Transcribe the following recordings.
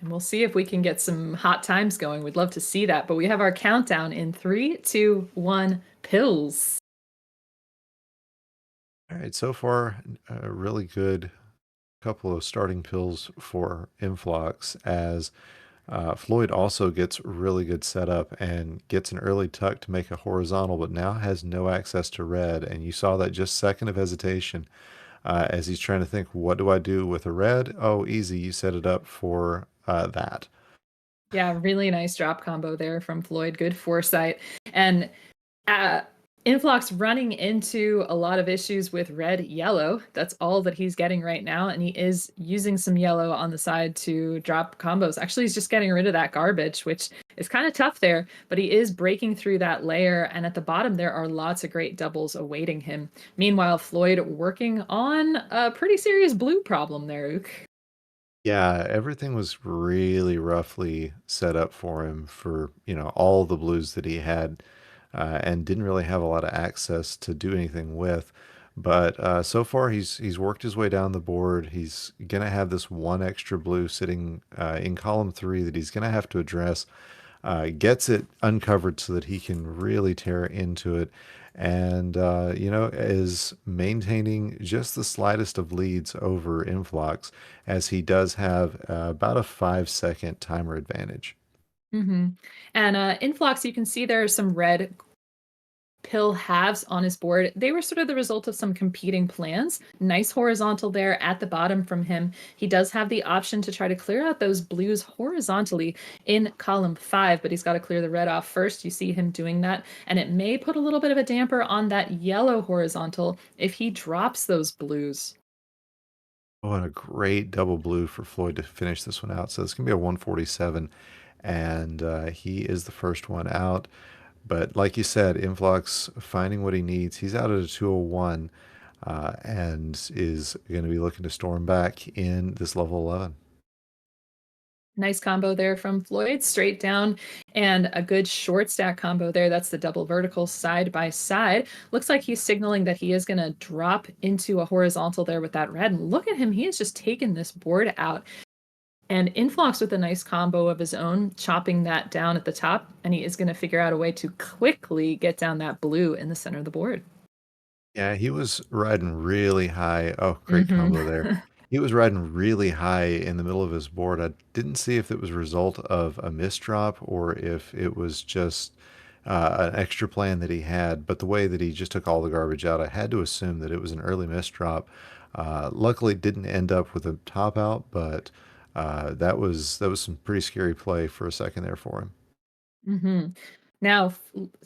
And we'll see if we can get some hot times going. We'd love to see that. But we have our countdown in 3, 2, 1, pills. All right, so far, a really good couple of starting pills for Influx as Floyd also gets really good setup and gets an early tuck to make a horizontal, but now has no access to red. And you saw that just second of hesitation as he's trying to think, what do I do with a red? Oh, easy. You set it up for that. Yeah, really nice drop combo there from Floyd. Good foresight. And uh, Influx running into a lot of issues with red, yellow. That's all that he's getting right now. And he is using some yellow on the side to drop combos. Actually, he's just getting rid of that garbage, which is kind of tough there, but he is breaking through that layer. And at the bottom, there are lots of great doubles awaiting him. Meanwhile, Floyd working on a pretty serious blue problem there, Ook. Yeah, everything was really roughly set up for him for, all the blues that he had and didn't really have a lot of access to do anything with. But so far, he's worked his way down the board. He's gonna have this one extra blue sitting in column three that he's gonna have to address. Gets it uncovered so that he can really tear into it, and is maintaining just the slightest of leads over Influx, as he does have about a 5-second timer advantage. Mm-hmm. And Influx, you can see there are some red pill halves on his board. They were sort of the result of some competing plans. Nice horizontal there at the bottom from him. He does have the option to try to clear out those blues horizontally in column 5, but he's got to clear the red off first. You see him doing that, and it may put a little bit of a damper on that yellow horizontal if he drops those blues. Oh, and a great double blue for Floyd to finish this one out. So it's gonna be a 147, and he is the first one out. But like you said, Influx finding what he needs. He's out at a 201 and is going to be looking to storm back in this level 11. Nice combo there from Floyd, straight down, and a good short stack combo there. That's the double vertical side by side. Looks like he's signaling that he is going to drop into a horizontal there with that red. And look at him, he has just taken this board out. And Influx with a nice combo of his own, chopping that down at the top. And he is going to figure out a way to quickly get down that blue in the center of the board. Yeah, he was riding really high. Oh, great Mm-hmm. combo there. He was riding really high in the middle of his board. I didn't see if it was a result of a misdrop or if it was just an extra plan that he had. But the way that he just took all the garbage out, I had to assume that it was an early misdrop. Luckily, it didn't end up with a top out, but that was some pretty scary play for a second there for him. Mm-hmm. Now,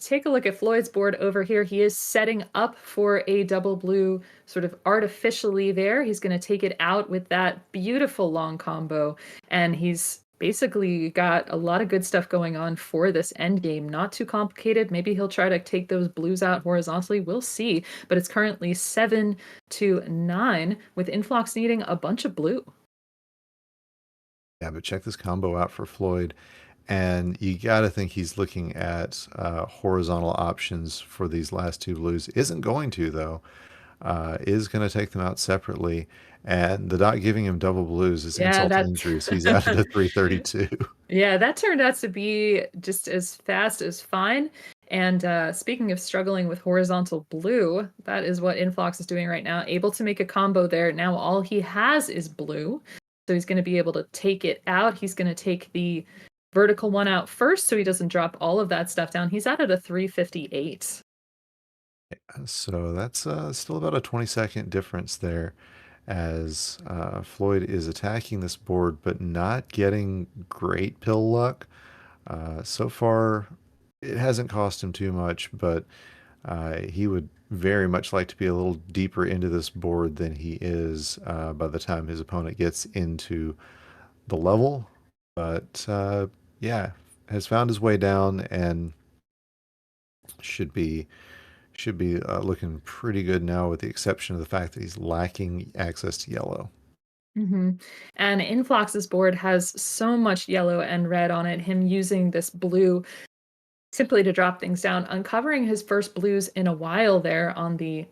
take a look at Floyd's board over here. He is setting up for a double blue sort of artificially there. He's going to take it out with that beautiful long combo. And he's basically got a lot of good stuff going on for this end game. Not too complicated. Maybe he'll try to take those blues out horizontally. We'll see. But it's currently 7 to 9 with Influx needing a bunch of blue. Yeah, but check this combo out for Floyd. And you got to think he's looking at horizontal options for these last two blues. Isn't going to, though. Is going to take them out separately. And the not giving him double blues is Yeah, insult to that's injury. So he's out at a 332. yeah, that turned out to be just as fast as fine. And speaking of struggling with horizontal blue, that is what Influx is doing right now. Able to make a combo there. Now all he has is blue. So he's going to be able to take it out. He's going to take the vertical one out first so he doesn't drop all of that stuff down. He's out at a 358. So that's still about a 20-second difference there as Floyd is attacking this board, but not getting great pill luck. So far, it hasn't cost him too much, but he would very much like to be a little deeper into this board than he is by the time his opponent gets into the level. But yeah, has found his way down and should be looking pretty good now, with the exception of the fact that he's lacking access to yellow. Hmm. And Influx's board has so much yellow and red on it. Him using this blue simply to drop things down, uncovering his first blues in a while there on the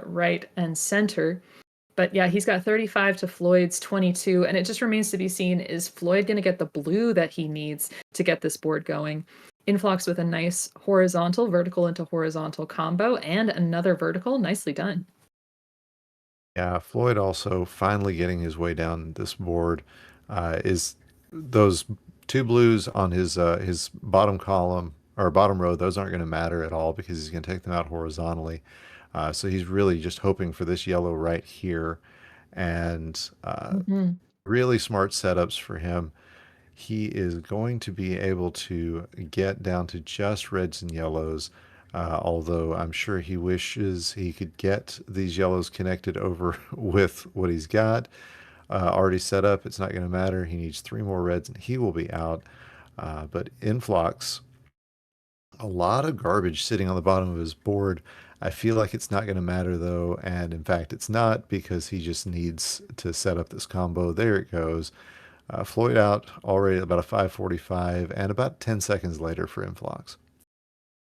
right and center. But yeah, he's got 35 to Floyd's 22, and it just remains to be seen, is Floyd going to get the blue that he needs to get this board going? Influx with a nice horizontal, vertical into horizontal combo, and another vertical. Nicely done. Yeah, Floyd also finally getting his way down this board is those two blues on his bottom column or bottom row. Those aren't going to matter at all because he's going to take them out horizontally. So he's really just hoping for this yellow right here, and Mhm. really smart setups for him. He is going to be able to get down to just reds and yellows. Although I'm sure he wishes he could get these yellows connected over with what he's got already set up. It's not going to matter. He needs three more reds and he will be out. But Influx, a lot of garbage sitting on the bottom of his board. I feel like it's not going to matter though. And in fact, it's not because he just needs to set up this combo. There it goes. Floyd out already about a 5:45 and about 10 seconds later for Influx.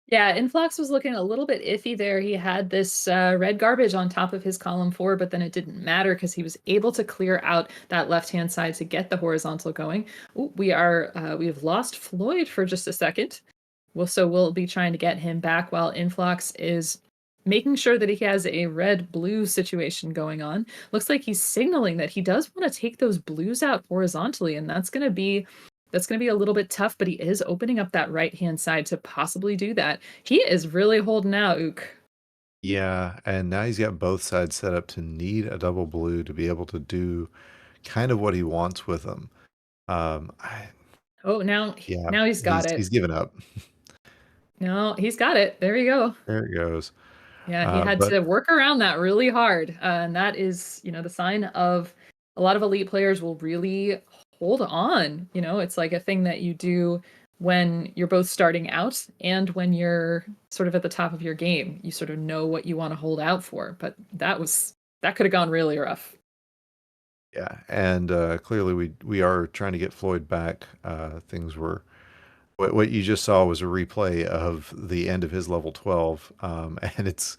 Yeah, Influx was looking a little bit iffy there. He had this red garbage on top of his column four, but then it didn't matter because he was able to clear out that left-hand side to get the horizontal going. Ooh, we've lost Floyd for just a second. So we'll be trying to get him back while Influx is making sure that he has a red-blue situation going on. Looks like he's signaling that he does want to take those blues out horizontally, and that's going to be a little bit tough, but he is opening up that right-hand side to possibly do that. He is really holding out, Ook. Yeah, and now he's got both sides set up to need a double blue to be able to do kind of what he wants with them. I, Oh, now yeah, now he's got he's it. given up. No, he's got it. There you go. There it goes. Yeah, he had But to work around that really hard. And that is, the sign of a lot of elite players will really hold on. It's like a thing that you do when you're both starting out and when you're sort of at the top of your game. You sort of know what you want to hold out for. But that could have gone really rough. yeah, and clearly we are trying to get Floyd back. Things were what you just saw was a replay of the end of his level 12, and it's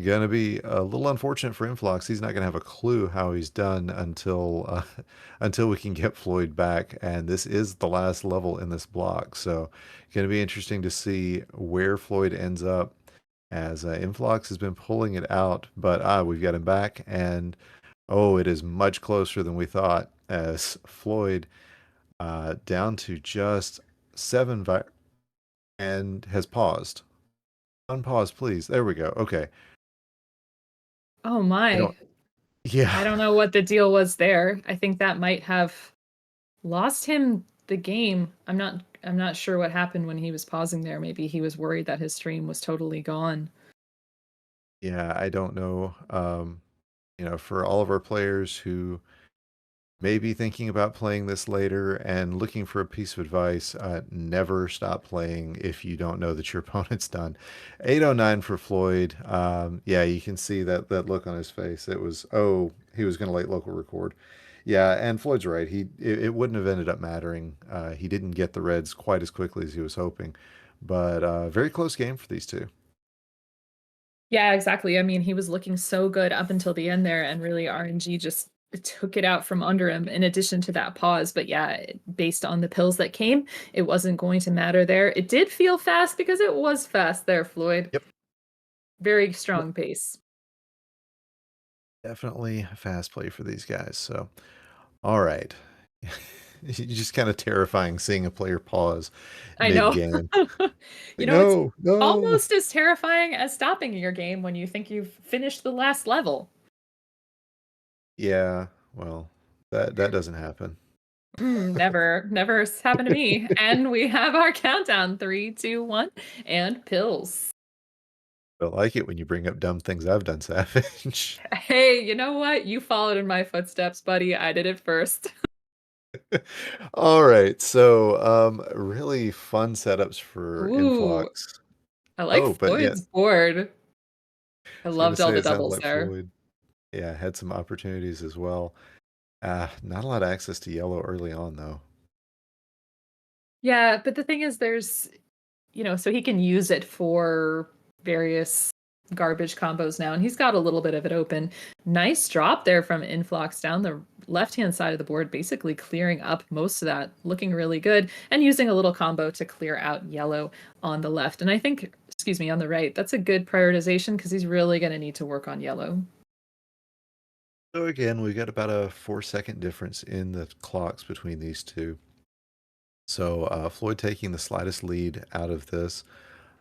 gonna be a little unfortunate for Influx. He's not gonna have a clue how he's done until until we can get Floyd back, and this is the last level in this block. So, gonna be interesting to see where Floyd ends up as Influx has been pulling it out, but we've got him back, and oh, it is much closer than we thought. As Floyd down to just and has paused. Unpause, please. There we go. Okay. Oh I my. don't. Yeah. I don't know what the deal was there. I think that might have lost him the game. I'm not sure what happened when he was pausing there. Maybe he was worried that his stream was totally gone. Yeah, I don't know. For all of our players who may be thinking about playing this later and looking for a piece of advice, never stop playing if you don't know that your opponent's done. 809 for Floyd. Yeah, you can see that look on his face. It was, oh, he was going to late local record. Yeah, and Floyd's right. It wouldn't have ended up mattering. He didn't get the Reds quite as quickly as he was hoping, but very close game for these two. Yeah, exactly. I mean, he was looking so good up until the end there, and really RNG just took it out from under him in addition to that pause. But yeah, based on the pills that came, it wasn't going to matter there. It did feel fast because it was fast there, Floyd. Yep. Very Yep. strong pace. Definitely a fast play for these guys. So, all right. It's just kind of terrifying seeing a player pause I know. mid-game. Like, It's no, no. almost as terrifying as stopping your game when you think you've finished the last level. Yeah, well, that doesn't happen. Never has happened to me. And we have our countdown: three, two, one, and pills. I like it when you bring up dumb things I've done, Savage. Hey, you know what? You followed in my footsteps, buddy. I did it first. All right, so really fun setups for Ooh, Influx. I like Oh, but yeah, Floyd's board. I I was gonna loved all say the it sounds doubles like there. Floyd, yeah, had some opportunities as well. Not a lot of access to yellow early on though. Yeah, but the thing is, so he can use it for various garbage combos now, and he's got a little bit of it open. Nice drop there from Influx down the left-hand side of the board, basically clearing up most of that, looking really good, and using a little combo to clear out yellow on the left. And I think, excuse me, on the right, that's a good prioritization because he's really going to need to work on yellow. So again, we got about a 4 second difference in the clocks between these two. So Floyd taking the slightest lead out of this.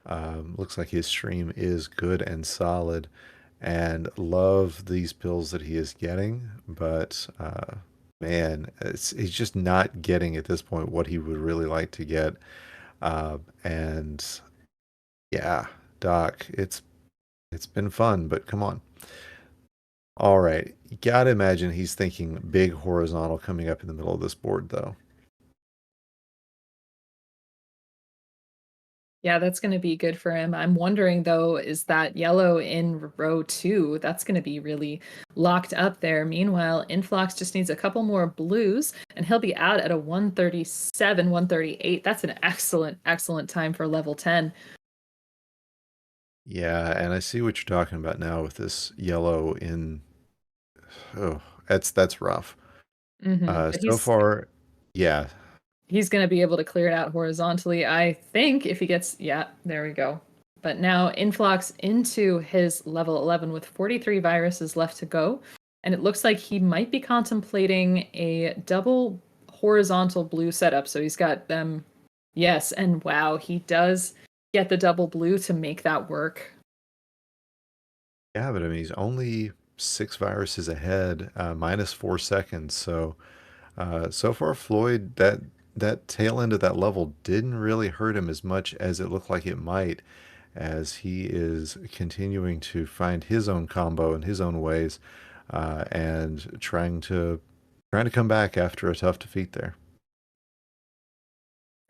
Looks like his stream is good and solid, and love these pills that he is getting. But man, he's just not getting at this point what he would really like to get. And yeah, Doc, it's been fun, but come on. All right, you gotta imagine he's thinking big horizontal coming up in the middle of this board, though. Yeah, that's going to be good for him. I'm wondering though, is that yellow in row two? That's going to be really locked up there. Meanwhile, Influx just needs a couple more blues and he'll be out at a 137, 138. That's an excellent, excellent time for level 10. Yeah, and I see what you're talking about now with this yellow in. Oh, that's rough. But So far, yeah, he's going to be able to clear it out horizontally, I think, if he gets, yeah, there we go. But now Influx into his level 11 with 43 viruses left to go. And it looks like he might be contemplating a double horizontal blue setup. So he's got them. Yes. And wow, he does get the double blue to make that work. yeah, but I mean, he's only 6 viruses ahead, minus 4 seconds. So, so far, Floyd, that tail end of that level didn't really hurt him as much as it looked like it might, as he is continuing to find his own combo in his own ways, and trying to come back after a tough defeat there.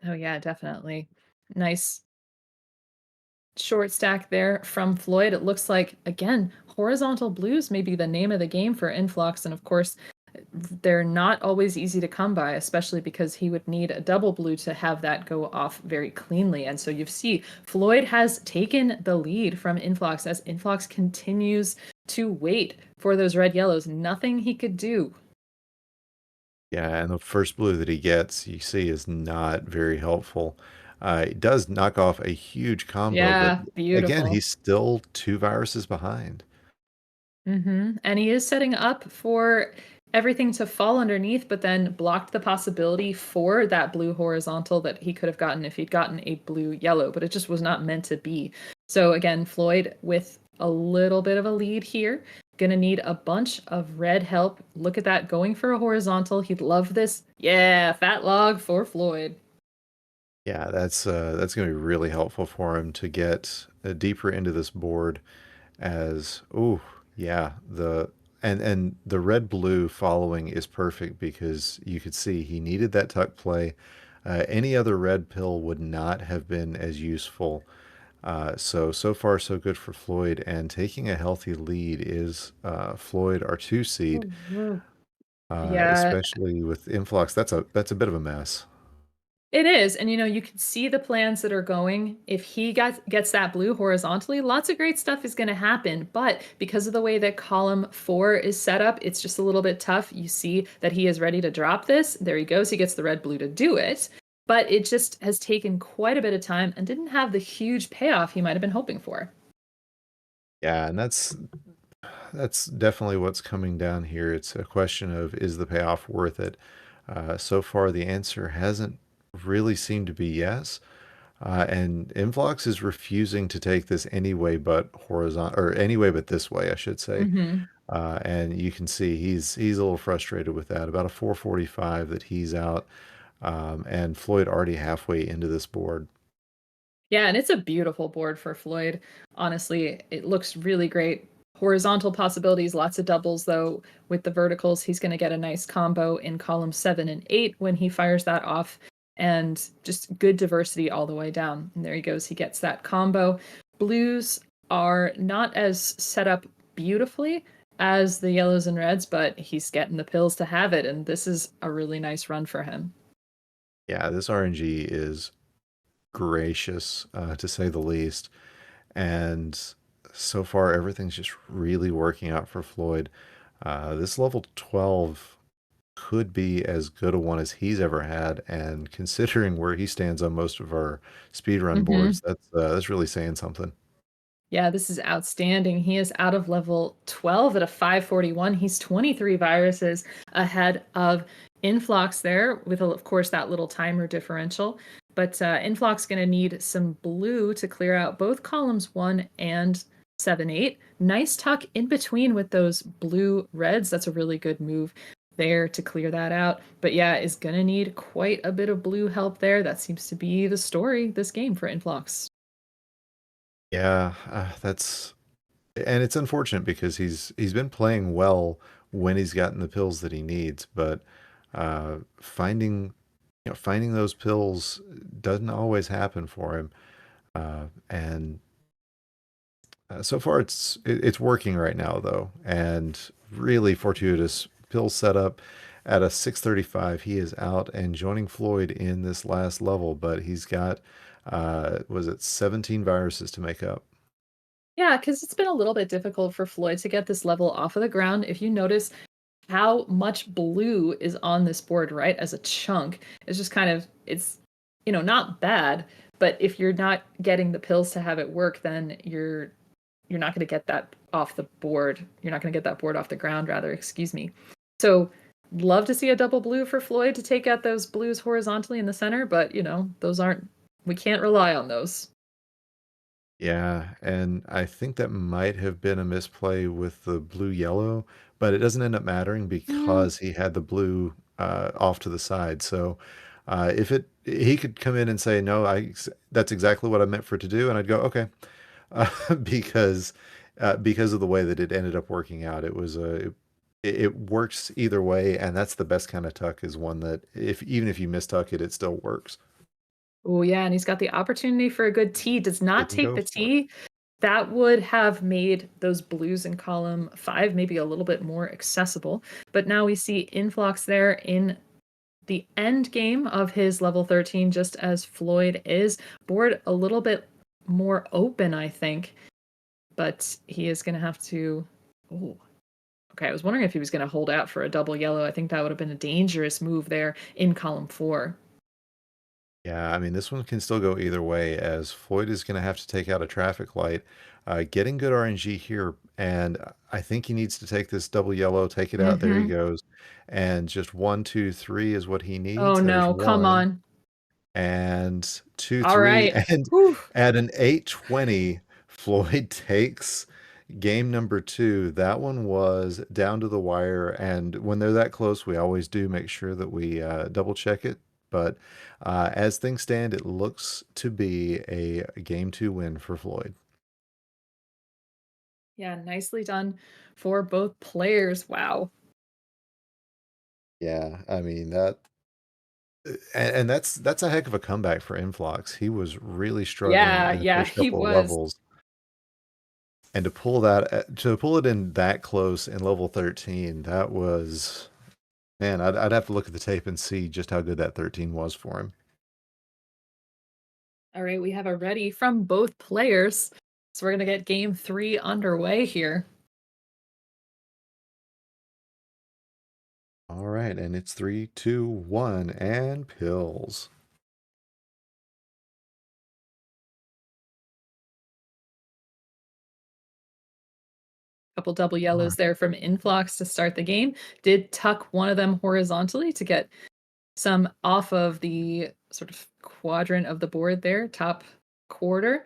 Oh, yeah, definitely. Nice short stack there from Floyd. It looks like, again, horizontal blues may be the name of the game for Influx. And of course, they're not always easy to come by, especially because he would need a double blue to have that go off very cleanly. And so you see, Floyd has taken the lead from Influx as Influx continues to wait for those red yellows. Nothing he could do. Yeah, and the first blue that he gets, you see, is not very helpful. It does knock off a huge combo, but Yeah, again, beautiful. he's still 2 viruses behind. And he is setting up for everything to fall underneath, but then blocked the possibility for that blue horizontal that he could have gotten if he'd gotten a blue yellow, but it just was not meant to be. So again, Floyd with a little bit of a lead here. Gonna need a bunch of red help. Look at that, going for a horizontal. He'd love this. Yeah, fat log for Floyd. Yeah, that's going to be really helpful for him to get deeper into this board. As oh yeah, and the red blue following is perfect because you could see he needed that tuck play. Any other red pill would not have been as useful. So far so good for Floyd, and taking a healthy lead is Floyd our 2 seed. Mhm. Yeah, Especially with influx, that's a bit of a mess. it is, and, you can see the plans that are going. If he gets that blue horizontally, lots of great stuff is gonna happen, but because of the way that column 4 is set up, it's just a little bit tough. You see that he is ready to drop this. There he goes, he gets the red blue to do it, but it just has taken quite a bit of time and didn't have the huge payoff he might have been hoping for. Yeah, and that's definitely what's coming down here. It's a question of, is the payoff worth it? So far, the answer hasn't really seemed to be yes. And Influx is refusing to take this anyway but horizontal, or anyway but this way, I should say. Mhm. And you can see he's a little frustrated with that. About a 445 that he's out, and Floyd already halfway into this board. Yeah, and it's a beautiful board for Floyd. Honestly, it looks really great. Horizontal possibilities, lots of doubles though. With the verticals, he's going to get a nice combo in column 7 and 8 when he fires that off, and just good diversity all the way down. And there he goes. He gets that combo. Blues are not as set up beautifully as the yellows and reds, but he's getting the pills to have it, and this is a really nice run for him. Yeah, this RNG is gracious, to say the least. And so far everything's just really working out for Floyd. This level 12 could be as good a one as he's ever had, and considering where he stands on most of our speedrun Hmm. boards, that's really saying something. Yeah, this is outstanding. He is out of level 12 at a 541. He's 23 viruses ahead of Influx there, with, of course, that little timer differential. But Influx going to need some blue to clear out both columns 1 and 7, 8. Nice tuck in between with those blue reds. That's a really good move there to clear that out. But yeah, is going to need quite a bit of blue help there. That seems to be the story this game for Influx. Yeah, that's and it's unfortunate because he's been playing well when he's gotten the pills that he needs, but finding finding those pills doesn't always happen for him. And so far it's working right now though, and really fortuitous pill setup at a 635. He is out and joining Floyd in this last level, but he's got was it 17 viruses to make up. Yeah, because it's been a little bit difficult for Floyd to get this level off of the ground. If you notice how much blue is on this board, right, as a chunk, it's just kind of, it's, not bad, but if you're not getting the pills to have it work, then you're not going to get that off the board. You're not going to get that board off the ground, rather, excuse me. So, love to see a double blue for Floyd to take out those blues horizontally in the center, but, those aren't, we can't rely on those. Yeah, and I think that might have been a misplay with the blue yellow, but it doesn't end up mattering Mm. because he had the blue off to the side. So if it he could come in and say no, that's exactly what I meant for it to do, and I'd go okay, because because of the way that it ended up working out. It was it works either way, and that's the best kind of tuck is one that if even if you mistuck it, it still works. Oh, yeah, and he's got the opportunity for a good T. Does not Didn't take go the for it. T. That would have made those blues in column 5 maybe a little bit more accessible. But now we see Influx there in the end game of his level 13, just as Floyd is. Board a little bit more open, I think. But he is going to have to. Oh, okay. I was wondering if he was going to hold out for a double yellow. I think that would have been a dangerous move there in column 4. Yeah, I mean, this one can still go either way, as Floyd is going to have to take out a traffic light. Getting good RNG here, and I think he needs to take this double yellow, take it out. There he Mm-hmm. goes. And just one, two, three is what he Oh, needs. There's no. Come one, on. and two, All three, right. and Whew. at an 820, Floyd takes game number two. That one was down to the wire, and when they're that close, we always do make sure that we double check it. But as things stand, it looks to be a game two win for Floyd. Yeah, nicely done for both players. Wow. Yeah, I mean and that's a heck of a comeback for Influx. He was really struggling Yeah, in the yeah, first he couple of was. levels, and to pull it in that close in level 13, that was man. I'd have to look at the tape and see just how good that 13 was for him. All right, we have a ready from both players. So we're going to get game 3 underway here. All right, and it's three, two, one, and pills. Couple double All yellows right. there from Influx to start the game. Did tuck one of them horizontally to get some off of the sort of quadrant of the board there, top quarter.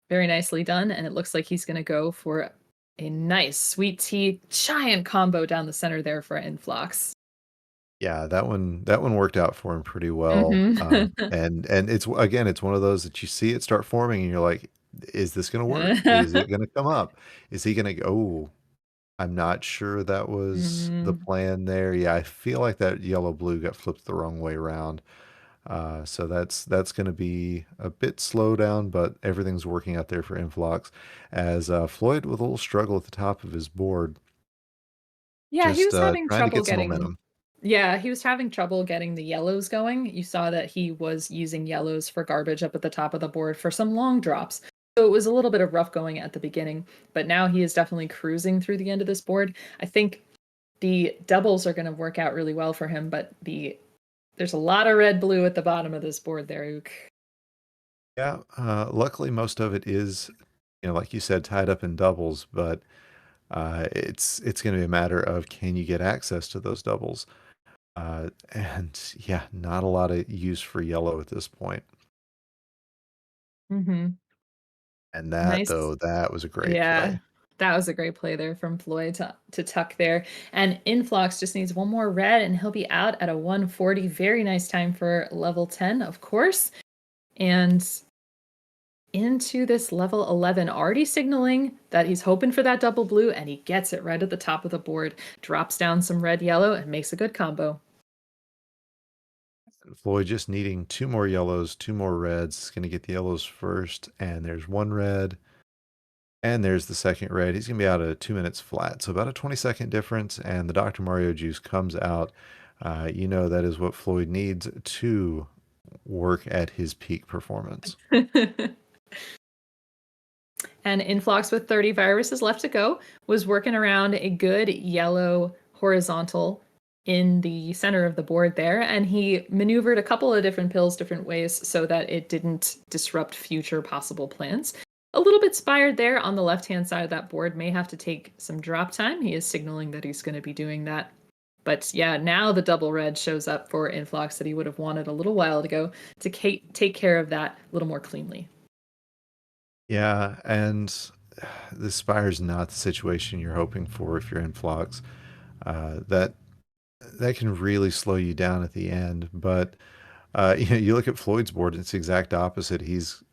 Very nicely done. And it looks like he's going to go for a nice sweet tea giant combo down the center there for Influx. Yeah, that one worked out for him pretty well. Mm-hmm. And it's again, it's one of those that you see it start forming, and you're like, is this going to work? Is it going to come up? Is he going to go? Oh, I'm not sure that was the Mm, plan there. Yeah, I feel like that yellow blue got flipped the wrong way around. So that's going to be a bit slow down, but everything's working out there for Influx. As Floyd with a little struggle at the top of his board, yeah, he just was having trying to trouble get some getting momentum. yeah, he was having trouble getting the yellows going. You saw that he was using yellows for garbage up at the top of the board for some long drops. So it was a little bit of rough going at the beginning, but now he is definitely cruising through the end of this board. I think the doubles are going to work out really well for him, but there's a lot of red blue at the bottom of this board there, Ook. Yeah, luckily most of it is, like you said, tied up in doubles, but it's going to be a matter of can you get access to those doubles? And yeah, not a lot of use for yellow at this point. Mm-hmm. And that Nice. though, that was a great Yeah, play. that was a great play there from Floyd to tuck there. And Influx just needs one more red, and he'll be out at a 140. Very nice time for level 10, of course. And into this level 11, already signaling that he's hoping for that double blue, and he gets it right at the top of the board. Drops down some red yellow and makes a good combo. Floyd just needing two more yellows, two more reds. He's going to get the yellows first, and there's one red, and there's the second red. He's going to be out of 2 minutes flat, so about a 20-second difference, and the Dr. Mario juice comes out. That is what Floyd needs to work at his peak performance. And Influx with 30 viruses left to go was working around a good yellow horizontal in the center of the board there, and he maneuvered a couple of different pills different ways so that it didn't disrupt future possible plans. A little bit spired there on the left hand side of that board, may have to take some drop time. He is signaling that he's going to be doing that. But yeah, now the double red shows up for Influx that he would have wanted a little while ago to take care of that a little more cleanly. Yeah, and the Spire's not the situation you're hoping for if you're in Flux. That can really slow you down at the end. But you look at Floyd's board; it's the exact opposite. He's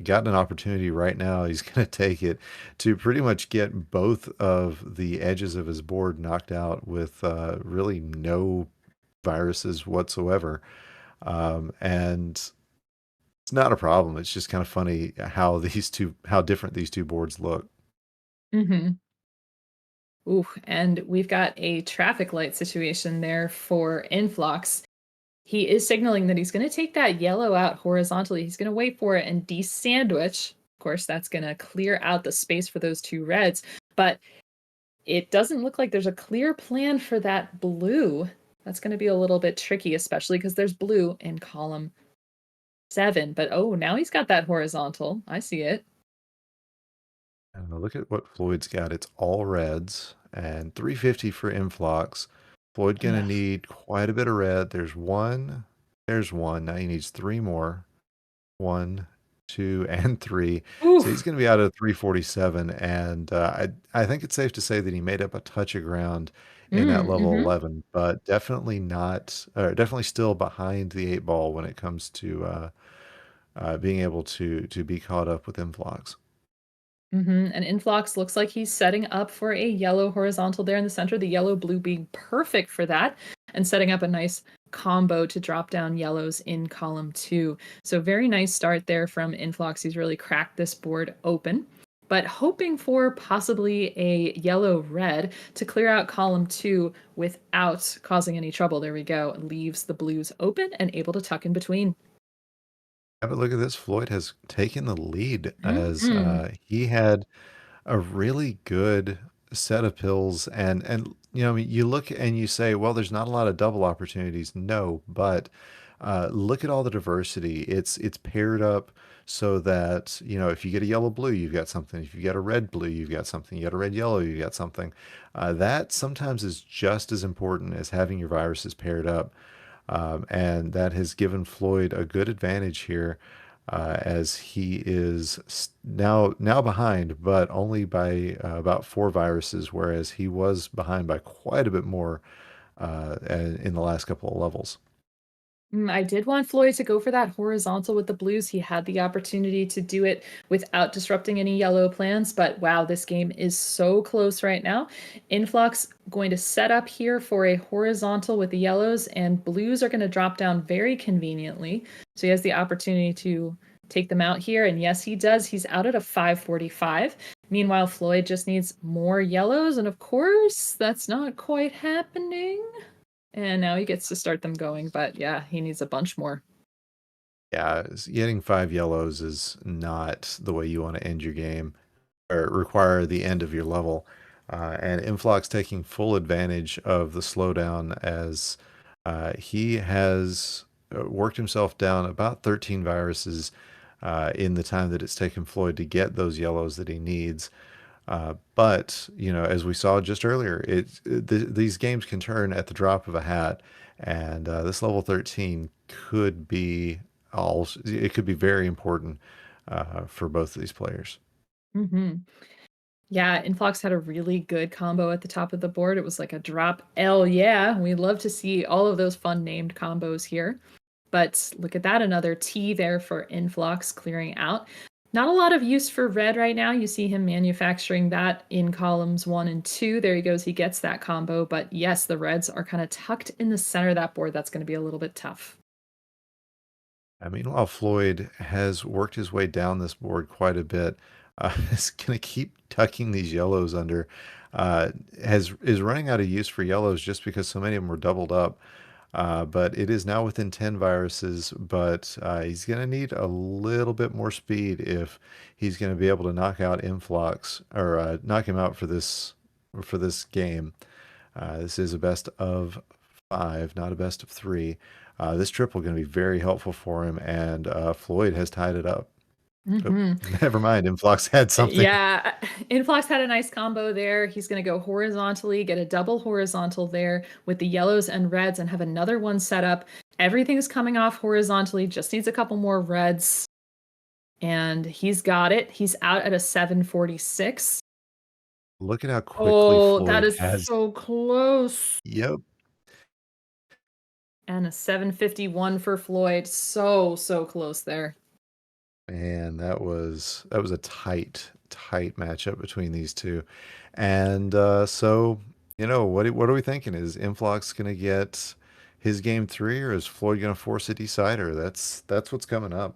got an opportunity right now. He's going to take it to pretty much get both of the edges of his board knocked out with really no viruses whatsoever. And it's not a problem. It's just kind of funny how different these two boards look. Mm-hmm. Ooh, and we've got a traffic light situation there for Influx. He is signaling that he's going to take that yellow out horizontally. He's going to wait for it and desandwich. Of course, that's going to clear out the space for those two reds. But it doesn't look like there's a clear plan for that blue. That's going to be a little bit tricky, especially because there's blue in column 7. But oh, now he's got that horizontal. I see it. And look at what Floyd's got. It's all reds and 350 for Influx. Floyd gonna Ugh. need quite a bit of red. There's one. There's one. Now he needs three more. One, two, and three. Ooh. So he's gonna be out of 347. And I think it's safe to say that he made up a touch of ground in that level Mm-hmm. 11, but definitely not, or definitely still behind the eight ball when it comes to being able to be caught up with Influx. And Influx looks like he's setting up for a yellow horizontal there in the center, the yellow blue being perfect for that, and setting up a nice combo to drop down yellows in column 2. So very nice start there from Influx. He's really cracked this board open, but hoping for possibly a yellow red to clear out column 2 without causing any trouble. There we go. Leaves the blues open and able to tuck in between. Yeah, but look at this. Floyd has taken the lead as Mm-hmm. he had a really good set of pills. And I mean, you look and you say, well, there's not a lot of double opportunities. No, but look at all the diversity. It's paired up so that, if you get a yellow blue, you've got something. If you get a red blue, you've got something. You get a red yellow, you've got something. That sometimes is just as important as having your viruses paired up. And that has given Floyd a good advantage here, as he is now behind, but only by about four viruses, whereas he was behind by quite a bit more in the last couple of levels. I did want Floyd to go for that horizontal with the blues. He had the opportunity to do it without disrupting any yellow plans, but wow, this game is so close right now. Influx going to set up here for a horizontal with the yellows, and blues are going to drop down very conveniently. So he has the opportunity to take them out here, and yes, he does. He's out at a 545. Meanwhile, Floyd just needs more yellows, and of course, that's not quite happening. And now he gets to start them going, but yeah, he needs a bunch more. Yeah, getting 5 yellows is not the way you want to end your game or require the end of your level. And Influx taking full advantage of the slowdown as he has worked himself down about 13 viruses in the time that it's taken Floyd to get those yellows that he needs. But as we saw just earlier, these games can turn at the drop of a hat, and this level 13 could be all. It could be very important for both of these players. Hmm. Yeah, Influx had a really good combo at the top of the board. It was like a drop L, yeah. We'd love to see all of those fun named combos here. But look at that, another T there for Influx clearing out. Not a lot of use for red right now. You see him manufacturing that in columns 1 and 2. There he goes. He gets that combo. But yes, the reds are kind of tucked in the center of that board. That's going to be a little bit tough. Meanwhile, Floyd has worked his way down this board quite a bit. Is going to keep tucking these yellows under. Is running out of use for yellows just because so many of them were doubled up. But it is now within 10 viruses, but he's going to need a little bit more speed if he's going to be able to knock out Influx or knock him out for this game. This is a best of 5, not a best of 3. This triple going to be very helpful for him, and Floyd has tied it up. Oh, Hmm. never mind. Influx had something. Yeah, Influx had a nice combo there. He's going to go horizontally, get a double horizontal there with the yellows and reds, and have another one set up. Everything's coming off horizontally, just needs a couple more reds. And he's got it. He's out at a 746. Look at how quickly Oh, that Floyd is has. so close. Yep. And a 751 for Floyd. So, so close there. Man, that was a tight matchup between these two. And so, what are we thinking? Is Influx gonna get his game 3, or is Floyd gonna force a decider? That's what's coming up.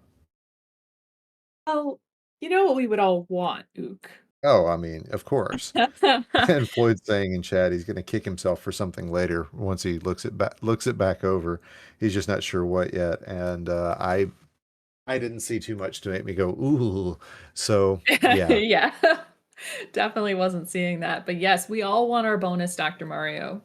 Oh, you know what we would all want, Ook. Oh, I mean, of course. And Floyd's saying in chat he's gonna kick himself for something later once he looks it back over. He's just not sure what yet. And I didn't see too much to make me go, ooh. So yeah. Yeah, definitely wasn't seeing that. But yes, we all want our bonus, Dr. Mario.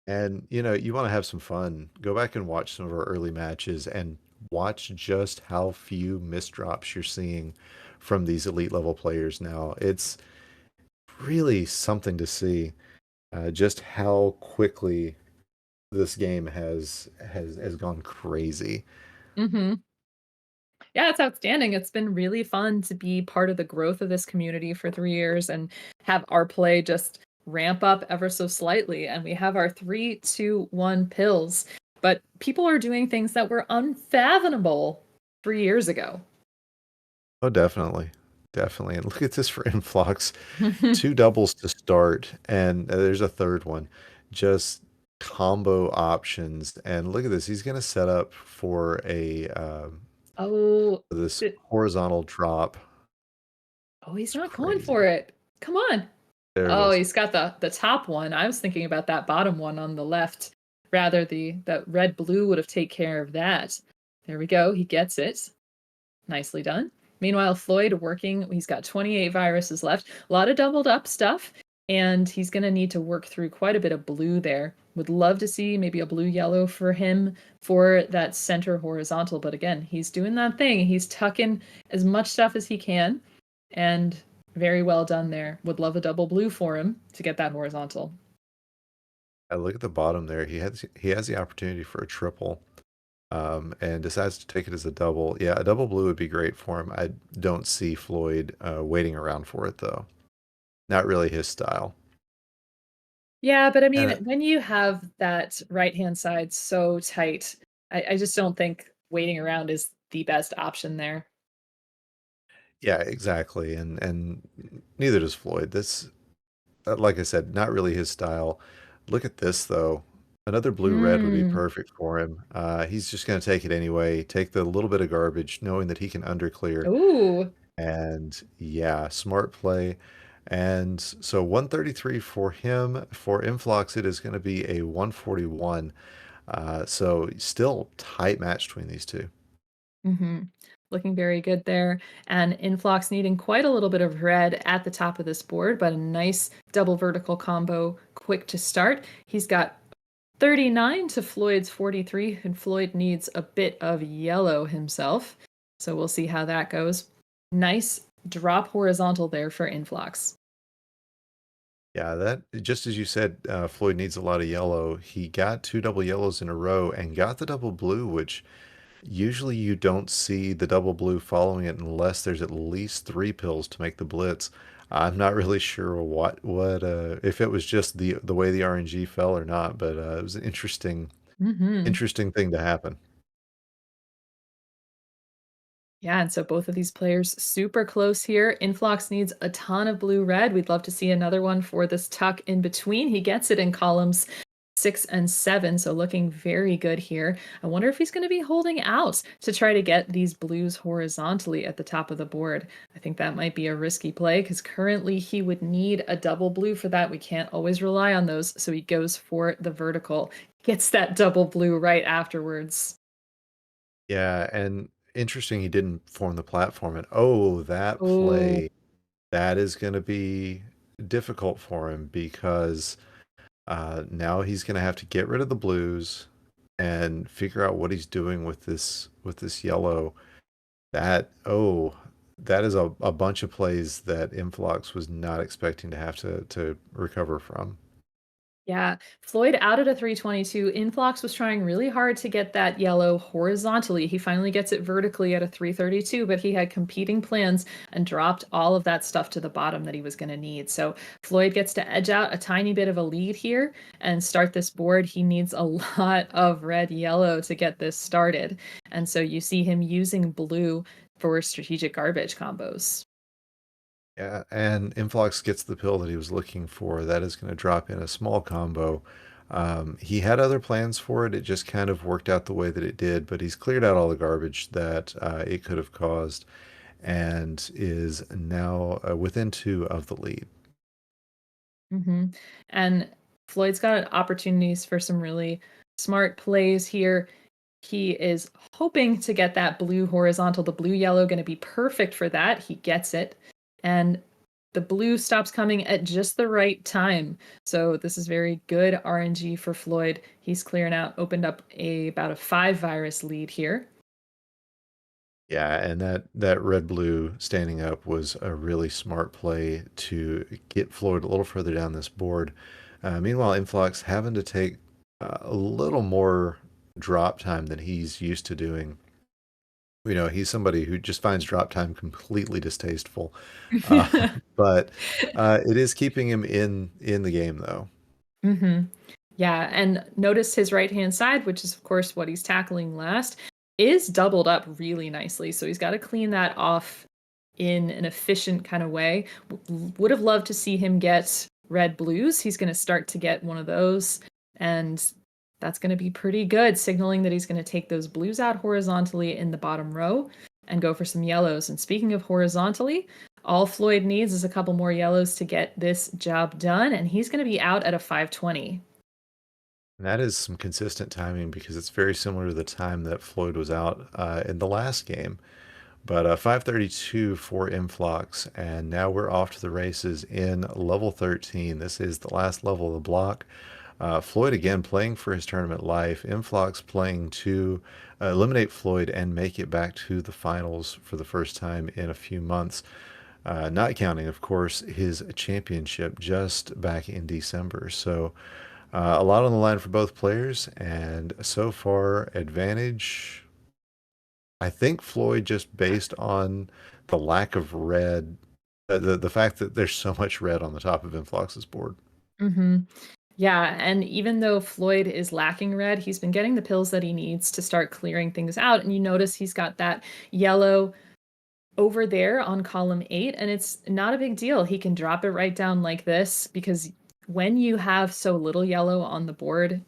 And you want to have some fun. Go back and watch some of our early matches and watch just how few misdrops you're seeing from these elite level players now. It's really something to see just how quickly this game has gone crazy. Hmm. Yeah, it's outstanding. It's been really fun to be part of the growth of this community for 3 years and have our play just ramp up ever so slightly. And we have our 3, 2, 1 pills, but people are doing things that were unfathomable 3 years ago. Oh, definitely. Definitely. And look at this for Influx. Two doubles to start, and there's a third one. Just combo options. And look at this. He's going to set up for a Oh, this horizontal drop. oh, he's It's not going for crazy. it. Come on. There it Oh, is. he's got the top one. I was thinking about that bottom one on the left. Rather, the that red blue would have take care of that. There we go. He gets it. Nicely done. Meanwhile, Floyd working, he's got 28 viruses left. A lot of doubled up stuff, and he's going to need to work through quite a bit of blue there. Would love to see maybe a blue yellow for him for that center horizontal. But again, he's doing that thing. He's tucking as much stuff as he can, and very well done there. Would love a double blue for him to get that horizontal. I look at the bottom there. He has the opportunity for a triple, and decides to take it as a double. Yeah, a double blue would be great for him. I don't see Floyd waiting around for it though. Not really his style. Yeah, but I mean, And when you have that right-hand side so tight, I just don't think waiting around is the best option there. yeah, exactly. And neither does Floyd. This, like I said, not really his style. Look at this though. Another blue red would be Mm. perfect for him. He's just going to take it anyway. Take the little bit of garbage, knowing that he can underclear. Ooh. And yeah, smart play. And so 133 for him. For Influx, it is going to be a 141. So still tight match between these two. hmm Looking very good there. And Influx needing quite a little bit of red at the top of this board, but a nice double vertical combo quick to start. He's got 39 to Floyd's 43, and Floyd needs a bit of yellow himself. So we'll see how that goes. Nice drop horizontal there for Influx. Yeah, that just as you said, Floyd needs a lot of yellow. He got two double yellows in a row and got the double blue, which usually you don't see the double blue following it unless there's at least three pills to make the blitz. I'm not really sure what if it was just the way the RNG fell or not, but it was an hmm interesting thing to happen. Yeah, and so both of these players super close here. Influx needs a ton of blue red. We'd love to see another one for this tuck in between. He gets it in columns 6 and 7, so looking very good here. I wonder if he's going to be holding out to try to get these blues horizontally at the top of the board. I think that might be a risky play because currently he would need a double blue for that. We can't always rely on those, so he goes for the vertical, gets that double blue right afterwards. Yeah, and interesting he didn't form the platform. And oh, that Oh, play, that is going to be difficult for him because now he's going to have to get rid of the blues and figure out what he's doing with this yellow. That that is a bunch of plays that Influx was not expecting to have to recover from. yeah, Floyd out at a 322. Influx was trying really hard to get that yellow horizontally. He finally gets it vertically at a 332, but he had competing plans and dropped all of that stuff to the bottom that he was going to need. So Floyd gets to edge out a tiny bit of a lead here and start this board. He needs a lot of red yellow to get this started. And so you see him using blue for strategic garbage combos. Yeah, and Influx gets the pill that he was looking for. That is going to drop in a small combo. He had other plans for it. It just kind of worked out the way that it did, but he's cleared out all the garbage that it could have caused and is now within two of the lead. hmm And Floyd's got opportunities for some really smart plays here. He is hoping to get that blue horizontal, the blue yellow going to be perfect for that. He gets it. And the blue stops coming at just the right time. So this is very good RNG for Floyd. He's clearing out, opened up about a 5 virus lead here. Yeah, and that red blue standing up was a really smart play to get Floyd a little further down this board. Meanwhile, Influx having to take a little more drop time than he's used to doing. You know, he's somebody who just finds drop time completely distasteful, uh, but it is keeping him in the game though. hmm Yeah, and notice his right hand side, which is of course what he's tackling last, is doubled up really nicely. So he's got to clean that off in an efficient kind of way. Would have loved to see him get red blues. He's going to start to get one of those, and that's going to be pretty good, signaling that he's going to take those blues out horizontally in the bottom row and go for some yellows. And speaking of horizontally, all Floyd needs is a couple more yellows to get this job done, and he's going to be out at a 520. And that is some consistent timing because it's very similar to the time that Floyd was out in the last game. But 532 for Influx, and now we're off to the races in level 13. This is the last level of the block. Floyd again playing for his tournament life. Influx playing to eliminate Floyd and make it back to the finals for the first time in a few months. Not counting, of course, his championship just back in December. So a lot on the line for both players, and so far, advantage. I think Floyd, just based on the lack of red, the fact that there's so much red on the top of Influx's board. hmm Yeah, and even though Floyd is lacking red, he's been getting the pills that he needs to start clearing things out. And you notice he's got that yellow over there on column 8, and it's not a big deal. He can drop it right down like this because when you have so little yellow on the board,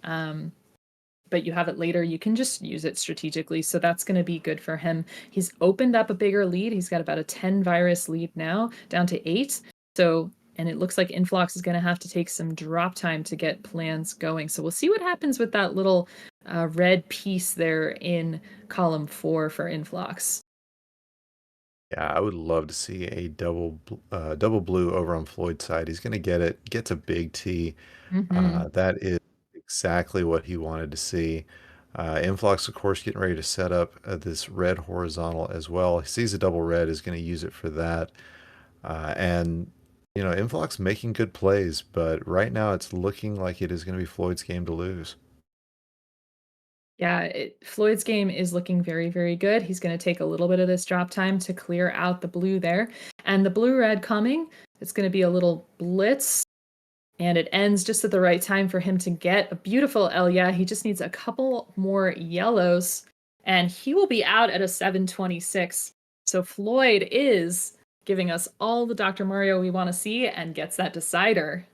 but you have it later, you can just use it strategically. So that's going to be good for him. He's opened up a bigger lead. He's got about a 10 virus lead now, down to 8. So And it looks like Influx is going to have to take some drop time to get plans going. So we'll see what happens with that little red piece there in column 4 for Influx. Yeah, I would love to see a double blue over on Floyd's side. He's going to get it. Gets a big T. Hmm. That is exactly what he wanted to see. Influx, of course, getting ready to set up this red horizontal as well. He sees a double red, is going to use it for that. And, Influx making good plays, but right now it's looking like it is going to be Floyd's game to lose. Yeah, Floyd's game is looking very, very good. He's going to take a little bit of this drop time to clear out the blue there. And the blue red coming, it's going to be a little blitz. And it ends just at the right time for him to get a beautiful L. Yeah, he just needs a couple more yellows. And he will be out at a 726. So Floyd is giving us all the Dr. Mario we want to see and gets that decider.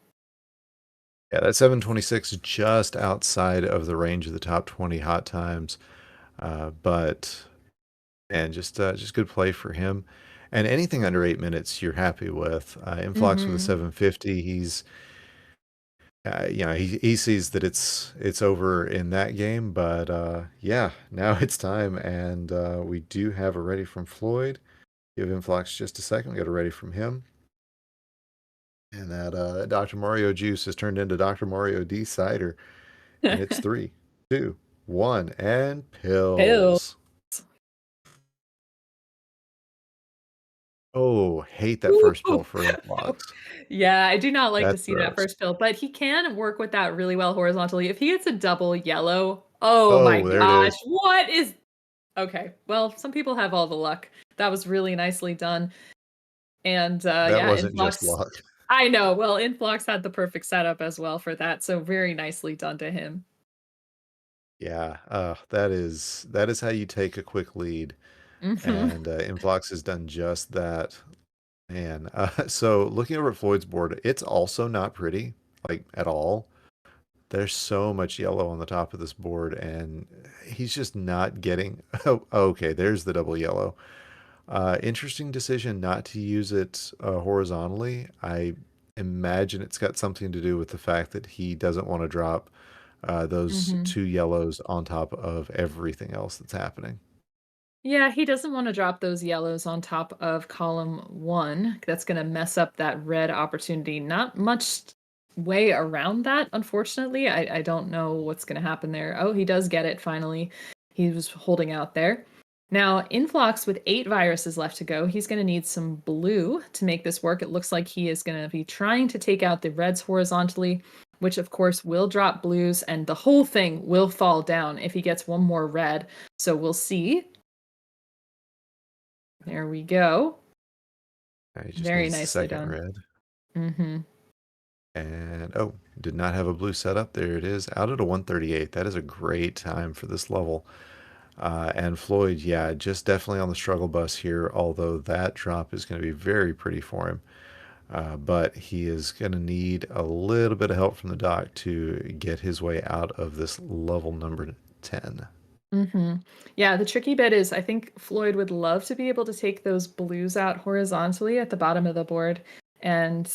Yeah, that 726 just outside of the range of the top 20 hot times. But and just good play for him. And anything under 8 minutes, you're happy with. Influx with a Hmm. 750, he sees that it's over in that game. But yeah, now it's time, and we do have a ready from Floyd. Give Influx just a second. We got a ready from him, and that Dr. Mario juice has turned into Dr. Mario D cider, and it's 3, 2, 1, and Ew. pills. Oh, hate that first pill Ooh. for Influx. Yeah, I do not like to That's see that gross. first pill, but he can work with that really well horizontally. If he gets a double yellow, oh my Oh, there it gosh, is. what is okay? Well, some people have all the luck. That was really nicely done. And That yeah, wasn't just Influx. luck. I know. Well, Influx had the perfect setup as well for that, so very nicely done to him. Yeah, that is how you take a quick lead, Hmm. and Influx has done just that. Man, so looking over at Floyd's board, it's also not pretty, like at all. There's so much yellow on the top of this board, and he's just not getting. Oh, okay, there's the double yellow. Interesting decision not to use it horizontally. I imagine it's got something to do with the fact that he doesn't want to drop those Hmm. two yellows on top of everything else that's happening. Yeah, he doesn't want to drop those yellows on top of column 1. That's going to mess up that red opportunity. Not much way around that, unfortunately. I don't know what's going to happen there. Oh, he does get it finally. He was holding out there. Now, Influx with 8 viruses left to go, he's going to need some blue to make this work. It looks like he is going to be trying to take out the reds horizontally, which of course will drop blues, and the whole thing will fall down if he gets one more red. So we'll see. There we go. He just Very needs the nicely second done. red. Hmm. And oh, did not have a blue setup. There it is, out at a 138. That is a great time for this level. And Floyd, yeah, just definitely on the struggle bus here, although that drop is going to be very pretty for him. But he is going to need a little bit of help from the doc to get his way out of this level number 10. Hmm. Yeah, the tricky bit is I think Floyd would love to be able to take those blues out horizontally at the bottom of the board. And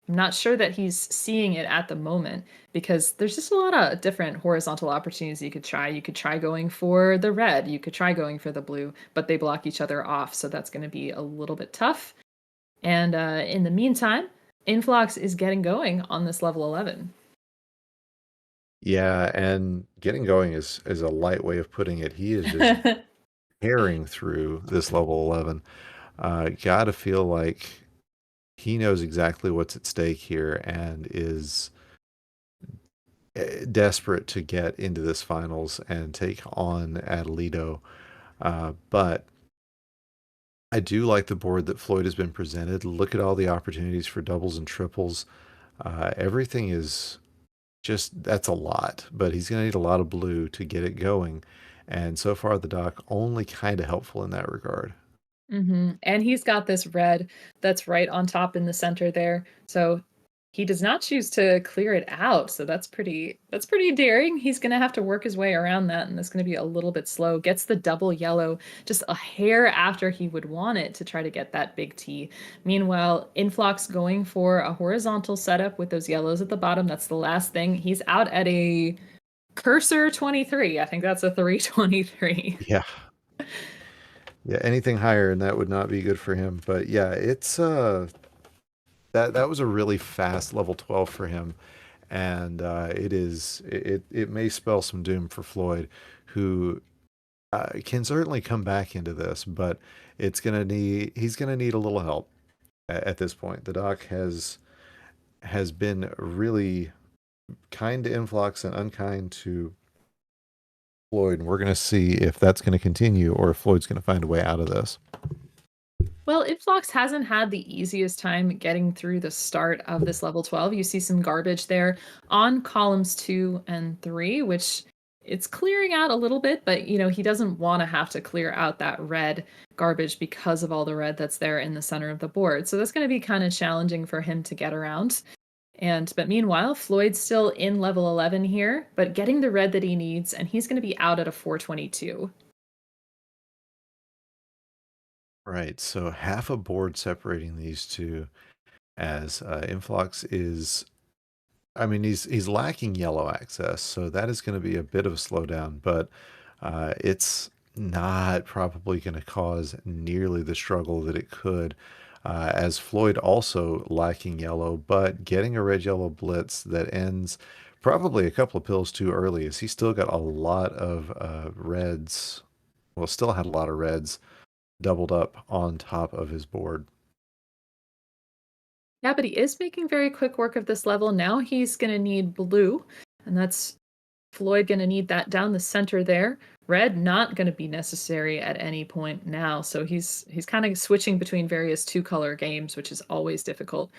I'm not sure that he's seeing it at the moment because there's just a lot of different horizontal opportunities you could try. You could try going for the red, you could try going for the blue, but they block each other off. So that's going to be a little bit tough. And in the meantime, Influx is getting going on this level 11. Yeah, and getting going is a light way of putting it. He is just tearing through this level 11. Gotta feel like he knows exactly what's at stake here and is desperate to get into this finals and take on Adelito. But I do like the board that Floyd has been presented. Look at all the opportunities for doubles and triples. Everything is just, that's a lot, but he's going to need a lot of blue to get it going. And so far, the doc only kind of helpful in that regard. And he's got this red that's right on top in the center there. So He does not choose to clear it out, so that's pretty daring. He's gonna have to work his way around that, and that's gonna be a little bit slow. Gets the double yellow just a hair after he would want it to try to get that big T. Meanwhile, Influx going for a horizontal setup with those yellows at the bottom. That's the last thing. He's out at a cursor 23. I think that's a 323. Yeah. Yeah, anything higher and that would not be good for him. But yeah, it's that was a really fast level 12 for him. And it may spell some doom for Floyd, who can certainly come back into this, but he's gonna need a little help at this point. The doc has been really kind to Influx and unkind to Floyd, and we're gonna see if that's gonna continue or if Floyd's gonna find a way out of this. Well, Influx hasn't had the easiest time getting through the start of this level 12. You see some garbage there on columns 2 and 3, which it's clearing out a little bit, but he doesn't want to have to clear out that red garbage because of all the red that's there in the center of the board. So that's going to be kind of challenging for him to get around. But meanwhile, Floyd's still in level 11 here, but getting the red that he needs, and he's going to be out at a 422. Right, so half a board separating these two as Influx is, I mean, he's lacking yellow access, so that is going to be a bit of a slowdown, but it's not probably going to cause nearly the struggle that it could. As Floyd also lacking yellow, but getting a red-yellow blitz that ends probably a couple of pills too early, as he still got a lot of reds. Well, still had a lot of reds doubled up on top of his board. Yeah, but he is making very quick work of this level. Now he's going to need blue, and that's Floyd going to need that down the center there. Red not going to be necessary at any point now, so he's kind of switching between various two-color games, which is always difficult.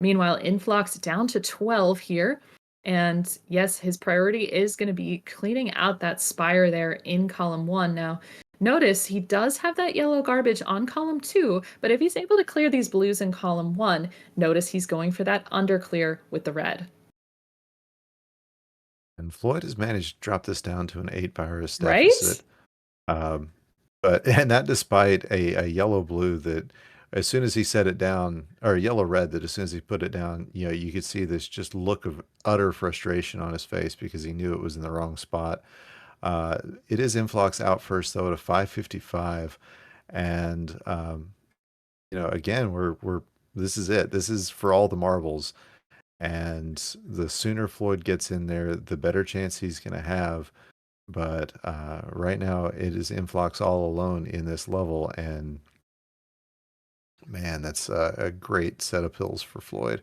Meanwhile, Influx down to 12 here, and yes, his priority is going to be cleaning out that spire there in column 1. Now, notice he does have that yellow garbage on column 2, but if he's able to clear these blues in column 1, notice he's going for that underclear with the red. And Floyd has managed to drop this down to an 8 virus Right? deficit. Um, but and that despite a yellow blue that as soon as he set it down, or yellow red that as soon as he put it down, you could see this just look of utter frustration on his face because he knew it was in the wrong spot. Uh, it is Influx out first though at a 555, and again we're this is it. This is for all the marbles, and the sooner Floyd gets in there, the better chance he's going to have. But right now, it is Influx all alone in this level, and man, that's a great set of pills for Floyd.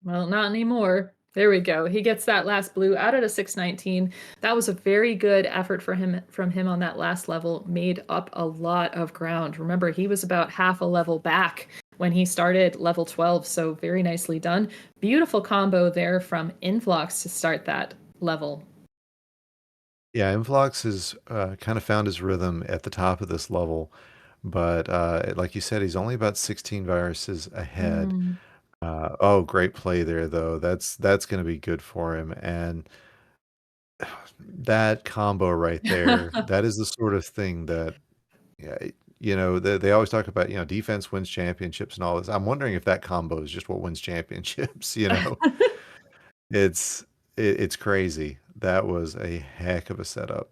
Well, not anymore. There we go. He gets that last blue out at a 619. That was a very good effort for him from him on that last level. Made up a lot of ground. Remember, he was about half a level back when he started level 12, so very nicely done. Beautiful combo there from Influx to start that level. Yeah, Influx has kind of found his rhythm at the top of this level, but like you said, he's only about 16 viruses ahead. Mm. Oh, great play there, though. That's going to be good for him, and that combo right there, that is the sort of thing that, yeah, they always talk about, defense wins championships and all this. I'm wondering if that combo is just what wins championships, you know? It's it's crazy. That was a heck of a setup.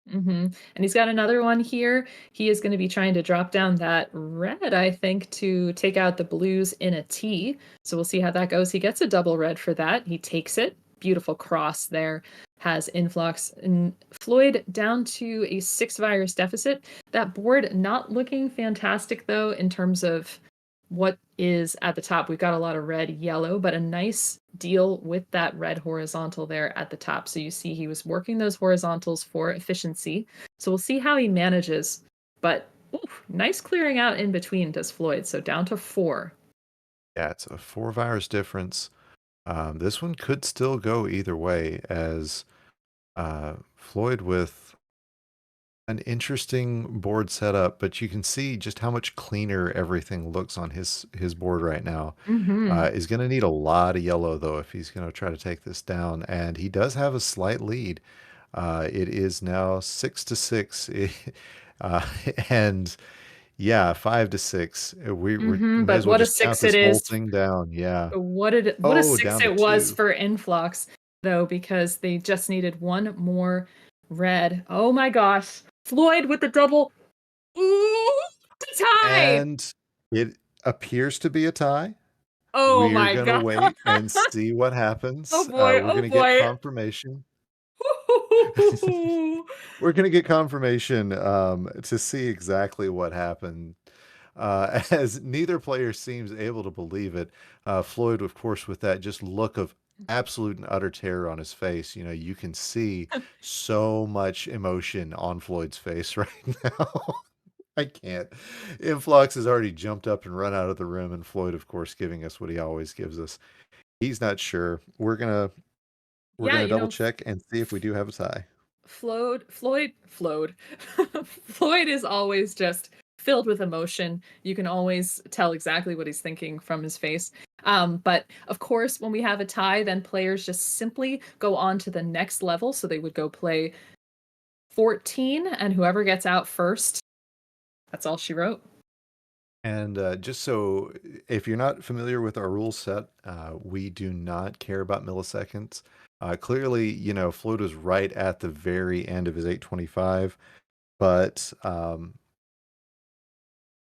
And he's got another one here. He is going to be trying to drop down that red, I think, to take out the blues in a T. So we'll see how that goes. He gets a double red for that. He takes it. Beautiful cross there. Has Influx and Floyd down to a 6 virus deficit. That board not looking fantastic, though, in terms of what is at the top. We've got a lot of red, yellow, but a nice deal with that red horizontal there at the top. So you see he was working those horizontals for efficiency. So we'll see how he manages. But nice clearing out in between does Floyd. So down to 4. Yeah, it's a 4 virus difference. This one could still go either way, as Floyd with An interesting board setup, but you can see just how much cleaner everything looks on his board right now. Hmm. Is going to need a lot of yellow though if he's going to try to take this down, and he does have a slight lead. It is now 6-6, uh, and yeah, 5-6. We may But as well what a just count six it this whole is. thing down. Yeah. What a Oh, six down to it was two. for Influx, though, because they just needed one more red. Oh my gosh. Floyd with the double. Ooh, the tie. And it appears to be a tie. Oh We're my gonna god. wait and see what Oh happens. boy. We're Oh gonna get boy. confirmation. We're gonna get confirmation to see exactly what happened. As neither player seems able to believe it. Floyd, of course, with that just look of absolute and utter terror on his face. You know, you can see so much emotion on Floyd's face right now. I can't. Influx has already jumped up and run out of the room, and Floyd, of course, giving us what he always gives us. He's not sure. We're Yeah, gonna you double know, check and see if we do have a tie. Floyd. Floyd is always just filled with emotion. You can always tell exactly what he's thinking from his face. But of course, when we have a tie, then players just simply go on to the next level. So they would go play 14, and whoever gets out first, that's all she wrote. And just so, if you're not familiar with our rule set, we do not care about milliseconds. Clearly, you know, Floyd was right at the very end of his 825, but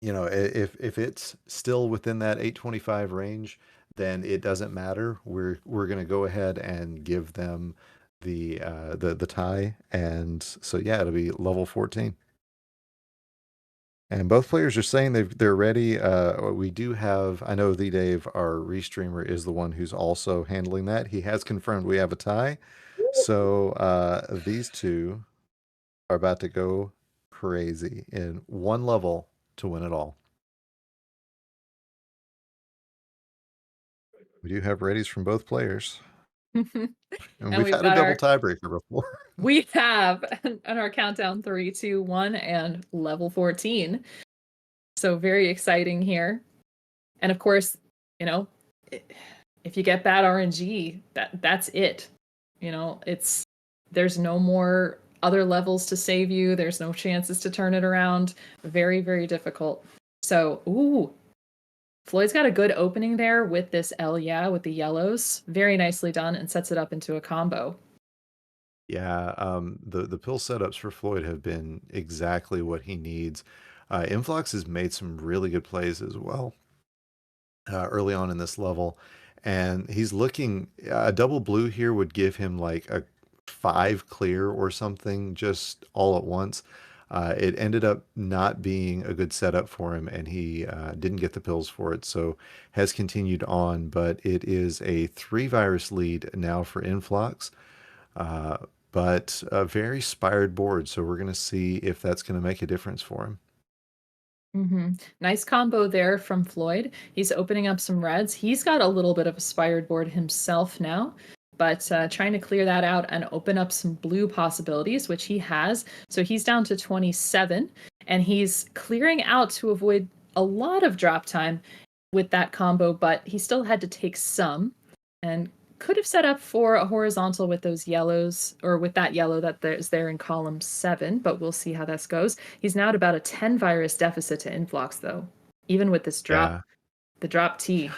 you know, if it's still within that 825 range, then it doesn't matter. We're gonna go ahead and give them the tie, and so yeah, it'll be level 14. And both players are saying they're ready. We do have, I know the Dave, our restreamer, is the one who's also handling that. He has confirmed we have a tie. So these two are about to go crazy in one level to win it all. We do have readies from both players. And And we've we've had a got double our tiebreaker before. we have on our countdown 3, 2, 1, and level 14. So very exciting here. And of course, you know, if you get bad RNG, that's it. You know, it's there's no more other levels to save you. There's no chances to turn it around. Very, very difficult. So, ooh, Floyd's got a good opening there with this L, yeah, with the yellows. Very nicely done and sets it up into a combo. Yeah, the pill setups for Floyd have been exactly what he needs. Influx has made some really good plays as well early on in this level, and he's looking. A double blue here would give him like a 5 clear or something just all at once. It ended up not being a good setup for him, and he didn't get the pills for it, so has continued on. But it is a 3 virus lead now for Influx. Uh, but a very spired board, so we're going to see if that's going to make a difference for him. Nice combo there from Floyd. He's opening up some reds. He's got a little bit of a spired board himself now, but trying to clear that out and open up some blue possibilities, which he has. So he's down to 27, and he's clearing out to avoid a lot of drop time with that combo, but he still had to take some and could have set up for a horizontal with those yellows or with that yellow that there's there in column 7, but we'll see how this goes. He's now at about a 10 virus deficit to influx though, even with this drop, Yeah. the drop T.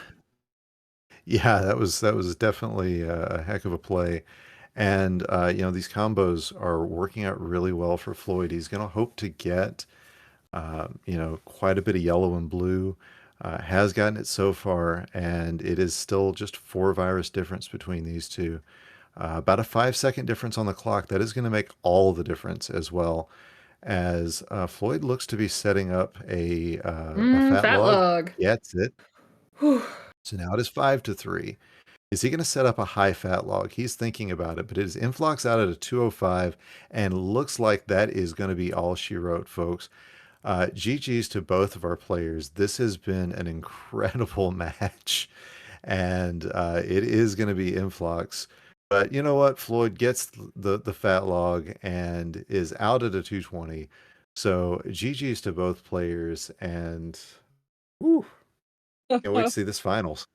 Yeah, that was definitely a heck of a play. And you know, these combos are working out really well for Floyd. He's going to hope to get you know, quite a bit of yellow and blue. Has gotten it so far, and it is still just 4 virus difference between these two. About a 5 second difference on the clock. That is going to make all the difference as well. As Floyd looks to be setting up a fat Fat log. log. Gets it. Whew. So now it is 5-3. Is he going to set up a high fat log? He's thinking about it, but it is Influx out at a 205, and looks like that is going to be all she wrote, folks. GG's to both of our players. This has been an incredible match, and it is going to be Influx But you know what? Floyd gets the fat log and is out at a 220. So GG's to both players, and whew, can't wait to see this finals.